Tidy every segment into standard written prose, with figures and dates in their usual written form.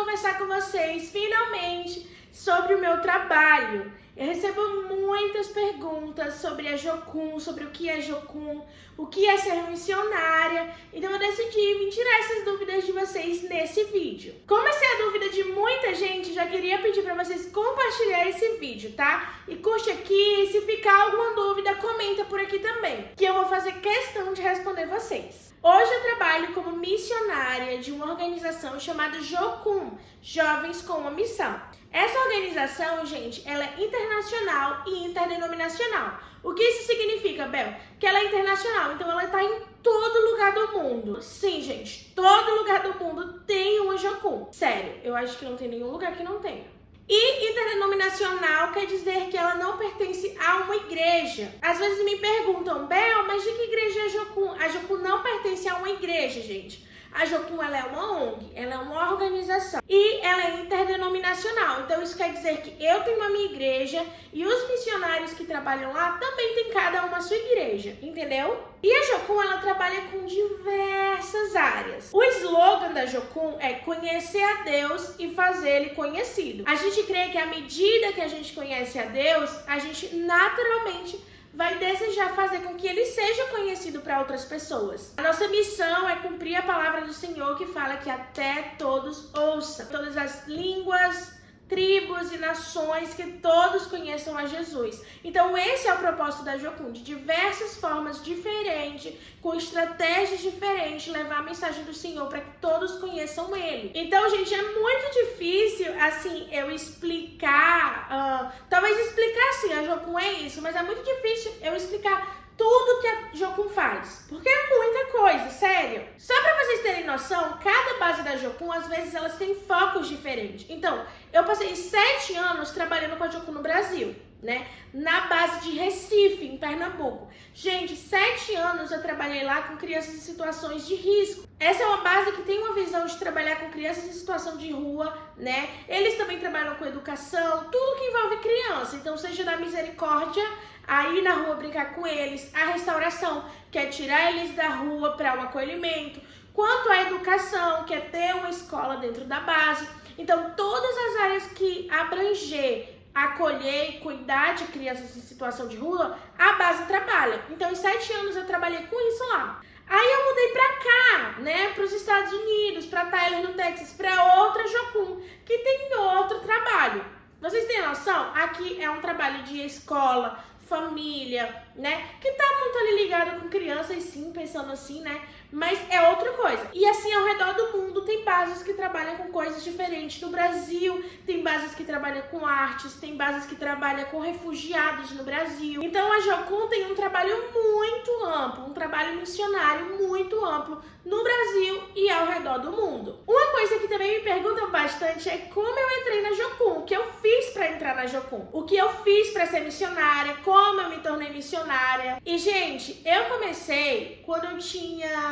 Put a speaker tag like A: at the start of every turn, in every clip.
A: conversar com vocês, finalmente, sobre o meu trabalho. Eu recebo muitas perguntas sobre a Jocum, sobre o que é Jocum, o que é ser missionária, então eu decidi vir tirar essas dúvidas de vocês nesse vídeo. Como essa é a dúvida de muita gente, já queria pedir para vocês compartilhar esse vídeo, tá? E curte aqui, e se ficar alguma dúvida, comenta por aqui também, que eu vou fazer questão de responder vocês. Hoje eu trabalho como missionária de uma organização chamada Jocum, Jovens com uma Missão. Essa organização, gente, ela é internacional e interdenominacional. O que isso significa, Bel? Que ela é internacional, então ela está em todo lugar do mundo. Sim, gente, todo lugar do mundo tem uma Jocum. Sério, eu acho que não tem nenhum lugar que não tenha. E interdenominacional quer dizer que ela não pertence a uma igreja. Às vezes me perguntam, Bel, mas de que igreja é a Jocum? A Jocum não pertence a uma igreja, gente. A Jocum, ela é uma ONG, ela é uma organização e ela é interdenominacional. Então isso quer dizer que eu tenho a minha igreja e os missionários que trabalham lá também tem cada uma a sua igreja, entendeu? E a Jocum, ela trabalha com diversas áreas. O slogan da Jocum é conhecer a Deus e fazer Ele conhecido. A gente crê que à medida que a gente conhece a Deus, a gente naturalmente vai desejar fazer com que Ele seja conhecido para outras pessoas. A nossa missão é cumprir a palavra do Senhor que fala que até todos ouçam. Todas as línguas, tribos e nações, que todos conheçam a Jesus. Então esse é o propósito da Jocum, de diversas formas diferentes, com estratégias diferentes, levar a mensagem do Senhor para que todos conheçam Ele. Então, gente, é muito difícil, assim, eu explicar, talvez explicar assim, a Jocum é isso, mas é muito difícil eu explicar tudo que a Jocum faz, porque é muita coisa, sério. Só para vocês terem noção, cada base da Jocum, às vezes, elas têm focos diferentes. Então, eu passei 7 anos trabalhando com a Jocum no Brasil, né? Na base de Recife, em Pernambuco. Gente, 7 anos eu trabalhei lá com crianças em situações de risco. Essa é uma base que tem uma visão de trabalhar com crianças em situação de rua, né? Eles também trabalham com educação, tudo que envolve criança. Então, seja da misericórdia, a ir na rua brincar com eles, a restauração, que é tirar eles da rua para o acolhimento, quanto à educação, que é ter uma escola dentro da base. Então, todas as áreas que abranger, acolher e cuidar de crianças em situação de rua, a base trabalha. Então, em 7 anos eu trabalhei com isso lá. Aí eu mudei pra cá, né, para os Estados Unidos, para Tyler, no Texas, para outra Jocum, que tem outro trabalho. Vocês têm noção? Aqui é um trabalho de escola, família, né? Que tá muito ali ligado com crianças, sim, pensando assim, né? Mas é outra coisa. E assim, ao redor do mundo, tem bases que trabalham com coisas diferentes. No Brasil, tem bases que trabalham com artes, tem bases que trabalham com refugiados no Brasil. Então, a Jocum tem um trabalho muito amplo, um trabalho missionário muito amplo no Brasil e ao redor do mundo. Uma coisa que também me perguntam bastante é como eu entrei na Jocum, o que eu fiz para entrar na Jocum, o que eu fiz para ser missionária, como eu me tornei missionária. E, gente, eu comecei quando eu tinha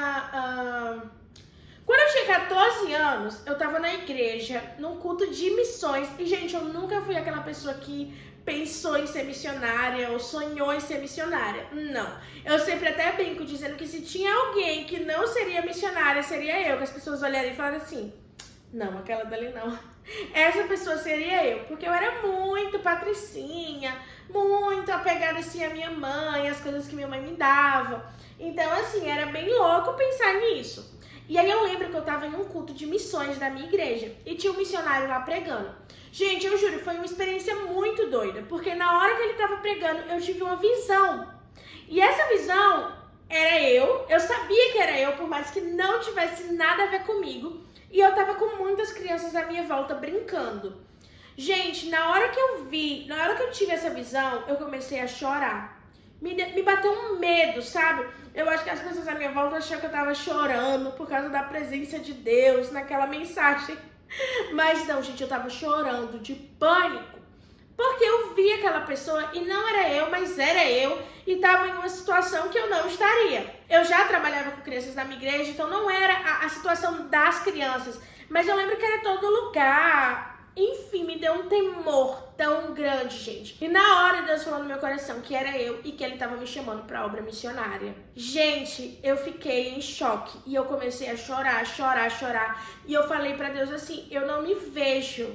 A: 14 anos, eu tava na igreja, num culto de missões. E, gente, eu nunca fui aquela pessoa que pensou em ser missionária ou sonhou em ser missionária. Não. Eu sempre até brinco dizendo que se tinha alguém que não seria missionária, seria eu. Que as pessoas olharem e falarem assim, não, aquela dali não. Essa pessoa seria eu. Porque eu era muito patricinha, muito apegada assim à minha mãe, às coisas que minha mãe me dava. Então, assim, era bem louco pensar nisso. E aí eu lembro que eu tava em um culto de missões da minha igreja e tinha um missionário lá pregando. Gente, eu juro, foi uma experiência muito doida, porque na hora que ele tava pregando, eu tive uma visão. E essa visão era eu sabia que era eu, por mais que não tivesse nada a ver comigo. E eu tava com muitas crianças à minha volta brincando. Gente, na hora que eu tive essa visão, eu comecei a chorar. Me bateu um medo, sabe? Eu acho que as pessoas à minha volta acharam que eu tava chorando por causa da presença de Deus naquela mensagem. Mas não, gente, eu tava chorando de pânico. Porque eu vi aquela pessoa e não era eu, mas era eu. E tava em uma situação que eu não estaria. Eu já trabalhava com crianças na minha igreja, então não era a situação das crianças. Mas eu lembro que era todo lugar. Enfim, me deu um temor tão grande, gente. E na hora Deus falou no meu coração que era eu e que ele tava me chamando pra obra missionária. Gente, eu fiquei em choque e eu comecei a chorar, chorar, chorar. E eu falei pra Deus assim, eu não me vejo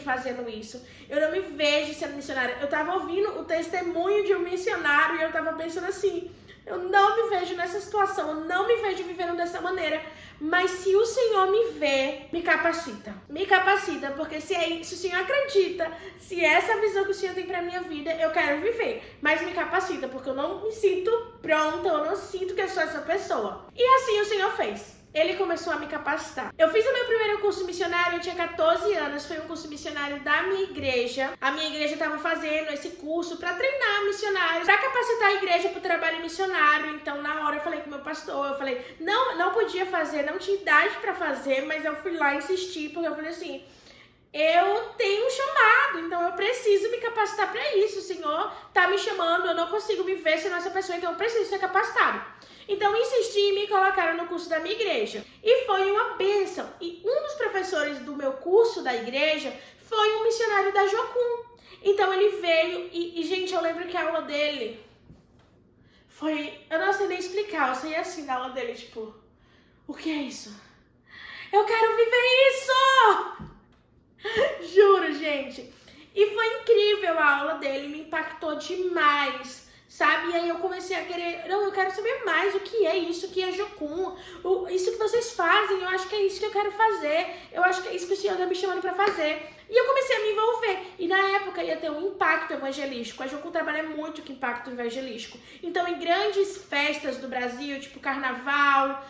A: fazendo isso. Eu não me vejo sendo missionária. Eu tava ouvindo o testemunho de um missionário e eu tava pensando assim, eu não me vejo nessa situação, eu não me vejo vivendo dessa maneira. Mas se o Senhor me vê, me capacita. Me capacita, porque se o Senhor acredita, se essa visão que o Senhor tem pra minha vida, eu quero viver. Mas me capacita, porque eu não me sinto pronta, eu não sinto que eu sou essa pessoa. E assim o Senhor fez. Ele começou a me capacitar. Eu fiz o meu primeiro curso missionário, eu tinha 14 anos, foi um curso missionário da minha igreja. A minha igreja estava fazendo esse curso para treinar missionários, para capacitar a igreja para o trabalho missionário. Então, na hora eu falei com o meu pastor, eu falei, não podia fazer, não tinha idade para fazer, mas eu fui lá insistir, porque eu falei assim, eu tenho um chamado, então eu preciso me capacitar para isso. O Senhor tá me chamando, eu não consigo me ver sendo essa pessoa, então eu preciso ser capacitado. Então insisti e me colocaram no curso da minha igreja. E foi uma bênção. E um dos professores do meu curso da igreja foi um missionário da Jocum. Então ele veio e gente, eu lembro que a aula dele foi... Eu não sei nem explicar, eu sei assim na aula dele, tipo... O que é isso? Eu quero viver isso! Juro, gente. E foi incrível a aula dele, me impactou demais. Sabe? E aí eu comecei a querer, não, eu quero saber mais o que é isso, o que é Jocum, isso que vocês fazem, eu acho que é isso que eu quero fazer, eu acho que é isso que o Senhor está me chamando para fazer. E eu comecei a me envolver, e na época ia ter um impacto evangelístico, a Jocum trabalha muito com impacto evangelístico. Então em grandes festas do Brasil, tipo Carnaval,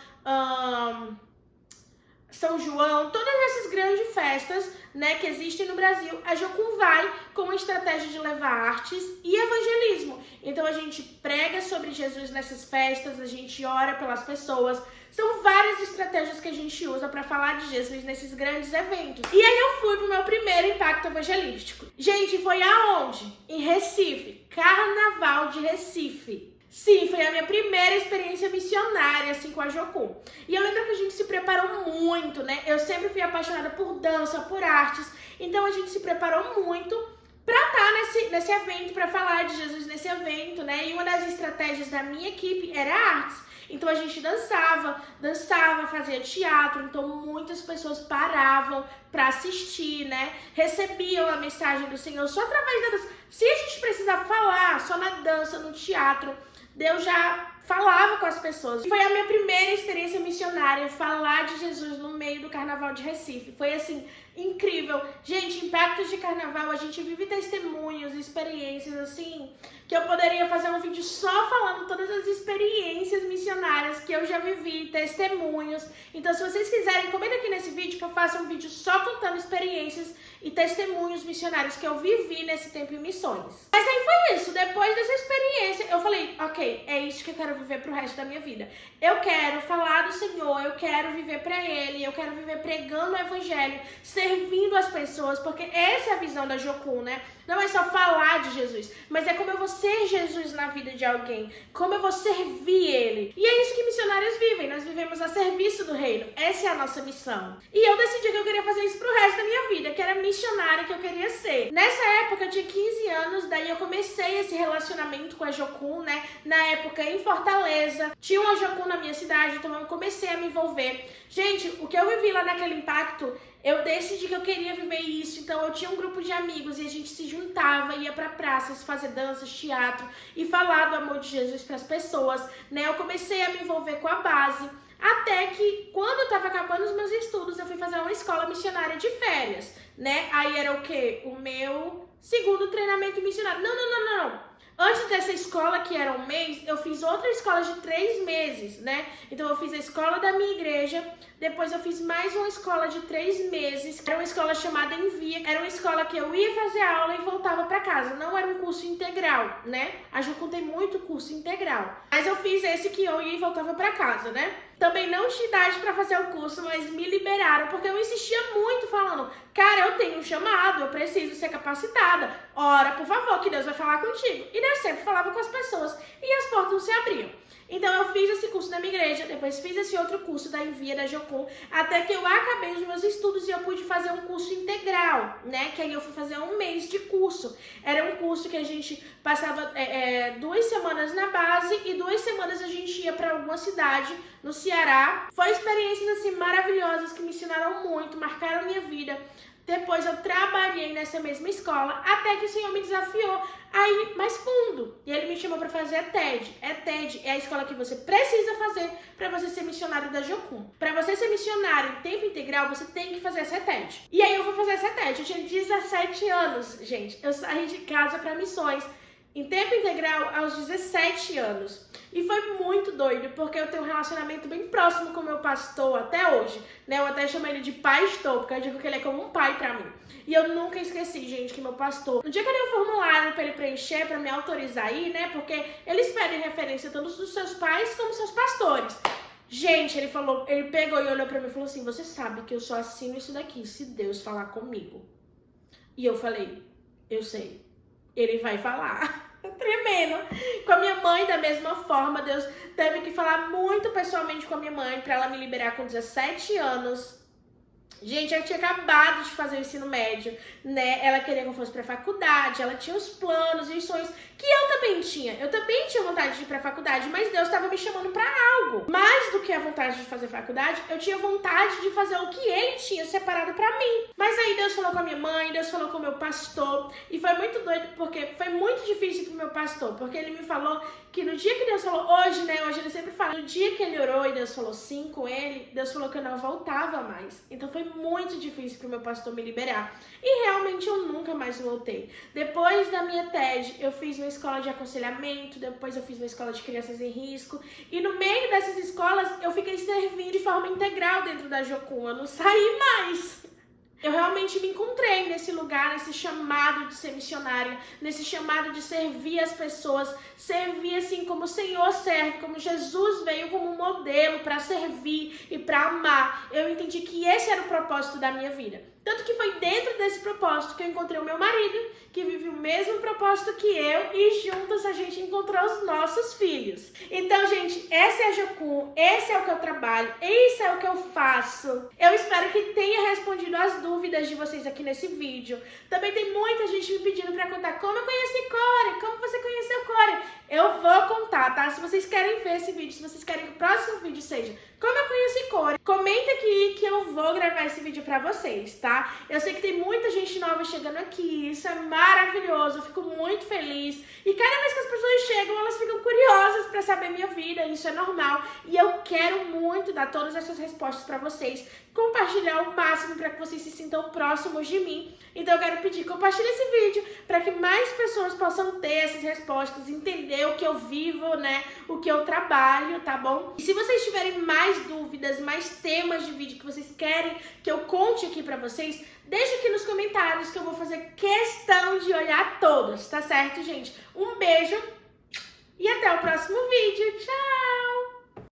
A: São João, todas essas grandes festas, né, que existem no Brasil, a Jocum vai com uma estratégia de levar artes e evangelismo. Então a gente prega sobre Jesus nessas festas, a gente ora pelas pessoas. São várias estratégias que a gente usa para falar de Jesus nesses grandes eventos. E aí eu fui pro meu primeiro impacto evangelístico. Gente, foi aonde? Em Recife, Carnaval de Recife. Sim, foi a minha primeira experiência missionária, assim, com a Jocum. E eu lembro que a gente se preparou muito, né? Eu sempre fui apaixonada por dança, por artes. Então a gente se preparou muito pra estar nesse evento, pra falar de Jesus nesse evento, né? E uma das estratégias da minha equipe era artes. Então a gente dançava, fazia teatro, então muitas pessoas paravam para assistir, né? Recebiam a mensagem do Senhor só através da dança. Se a gente precisava falar só na dança, no teatro, Deus já falava com as pessoas. Foi a minha primeira experiência missionária, falar de Jesus no meio do Carnaval de Recife. Foi assim, incrível. Gente, impactos de carnaval, a gente vive testemunhos, experiências assim, que eu poderia fazer um vídeo só falando todas as experiências missionárias que eu já vivi, testemunhos. Então, se vocês quiserem, comenta aqui nesse vídeo que eu faça um vídeo só contando experiências e testemunhos missionários que eu vivi nesse tempo em missões. Mas aí foi isso, depois dessa experiência, eu falei, ok, é isso que eu quero viver pro resto da minha vida. Eu quero falar do Senhor, eu quero viver pra Ele, eu quero viver pregando o Evangelho, servindo as pessoas, porque essa é a visão da Jocum, né? Não é só falar de Jesus, mas é como eu vou ser Jesus na vida de alguém, como eu vou servir Ele. E é isso que missionários vivem, nós vivemos a serviço do reino, essa é a nossa missão. E eu decidi que eu queria fazer isso pro resto da minha vida, que era missionária que eu queria ser. Nessa época eu tinha 15 anos, daí eu comecei esse relacionamento com a Jocum, né? Na época em Fortaleza, tinha uma Jocum na minha cidade, então eu comecei a me envolver. Gente, o que eu vivi lá naquele impacto, eu decidi que eu queria viver isso, então eu tinha um grupo de amigos e a gente se juntava, ia pra praças, fazer danças, teatro e falar do amor de Jesus pras pessoas, né? Eu comecei a me envolver com a base, até que quando eu tava acabando os meus estudos, eu fui fazer uma escola missionária de férias, né? Aí era o quê? O meu segundo treinamento missionário. Não. Antes dessa escola, que era um mês, eu fiz outra escola de 3 meses, né? Então eu fiz a escola da minha igreja, depois eu fiz mais uma escola de 3 meses, era uma escola chamada Envia, era uma escola que eu ia fazer aula e voltava pra casa, não era um curso integral, né? A Jocum tem muito curso integral, mas eu fiz esse que eu ia e voltava pra casa, né? Também não tinha idade para fazer o curso, mas me liberaram, porque eu insistia muito falando, cara, eu tenho um chamado, eu preciso ser capacitada. Ora, por favor, que Deus vai falar contigo. E Deus sempre falava com as pessoas e as portas não se abriam. Então eu fiz esse curso na minha igreja, depois fiz esse outro curso da Envia da Jocum, até que eu acabei os meus estudos e eu pude fazer um curso integral, né? Que aí eu fui fazer 1 mês de curso. Era um curso que a gente passava 2 semanas na base e 2 semanas a gente ia para alguma cidade no Ceará. Foi experiências assim maravilhosas que me ensinaram muito, marcaram a minha vida. Depois eu trabalhei nessa mesma escola, até que o Senhor me desafiou a ir mais fundo. E Ele me chamou para fazer a TED. A TED é a escola que você precisa fazer para você ser missionário da Jocum. Para você ser missionário em tempo integral, você tem que fazer essa TED. E aí eu fui fazer essa TED. Eu tinha 17 anos, gente. Eu saí de casa para missões em tempo integral aos 17 anos. E foi muito doido, porque eu tenho um relacionamento bem próximo com o meu pastor até hoje, né? Eu até chamo ele de pastor, porque eu digo que ele é como um pai pra mim. E eu nunca esqueci, gente, que meu pastor... No dia que eu dei um formulário pra ele preencher, pra me autorizar aí, né? Porque eles pedem referência tanto dos seus pais como dos seus pastores. Gente, ele pegou e olhou pra mim e falou assim, você sabe que eu só assino isso daqui se Deus falar comigo. E eu falei, eu sei, ele vai falar. Tremendo. Com a minha mãe, da mesma forma, Deus teve que falar muito pessoalmente com a minha mãe para ela me liberar com 17 anos. Gente, eu tinha acabado de fazer o ensino médio, né? Ela queria que eu fosse pra faculdade, ela tinha os planos e os sonhos que eu também tinha. Eu também tinha vontade de ir pra faculdade, mas Deus estava me chamando pra algo. Mais do que a vontade de fazer faculdade, eu tinha vontade de fazer o que Ele tinha separado pra mim. Mas aí Deus falou com a minha mãe, Deus falou com o meu pastor, e foi muito doido, porque foi muito difícil pro meu pastor, porque ele me falou que no dia que Deus falou, hoje ele sempre fala, no dia que ele orou e Deus falou sim com ele, Deus falou que eu não voltava mais. Então foi muito difícil pro meu pastor me liberar. E realmente eu nunca mais voltei. Depois da minha TED, eu fiz uma escola de aconselhamento, depois eu fiz uma escola de crianças em risco, e no meio dessas escolas eu fiquei servindo de forma integral dentro da Jocum, eu não saí mais. Eu realmente me encontrei nesse lugar, nesse chamado de ser missionária, nesse chamado de servir as pessoas, servir assim como o Senhor serve, como Jesus veio como um modelo para servir e para amar. Eu entendi que esse era o propósito da minha vida. Tanto que foi dentro desse propósito que eu encontrei o meu marido, que vive o mesmo propósito que eu, e juntos a gente encontrou os nossos filhos. Então, gente, essa é a Jocum, esse é o que eu trabalho, esse é o que eu faço. Eu espero que tenha respondido as dúvidas de vocês aqui nesse vídeo. Também tem muita gente me pedindo para contar como eu conheci Core, como você conheceu Core. Eu vou contar, tá? Se vocês querem ver esse vídeo, se vocês querem que o próximo vídeo seja como eu conheci Core, comenta aqui que eu vou gravar esse vídeo pra vocês, tá? Eu sei que tem muita gente nova chegando aqui, isso é maravilhoso, eu fico muito feliz. E cada vez que as pessoas chegam, elas ficam curiosas pra saber minha vida, isso é normal. E eu quero muito dar todas essas respostas pra vocês, compartilhar o máximo para que vocês se sintam próximos de mim. Então eu quero pedir, compartilhe esse vídeo para que mais pessoas possam ter essas respostas, entender o que eu vivo, né, o que eu trabalho, tá bom? E se vocês tiverem mais dúvidas, mais temas de vídeo que vocês querem que eu conte aqui para vocês, deixa aqui nos comentários que eu vou fazer questão de olhar todos, tá certo, gente? Um beijo e até o próximo vídeo. Tchau!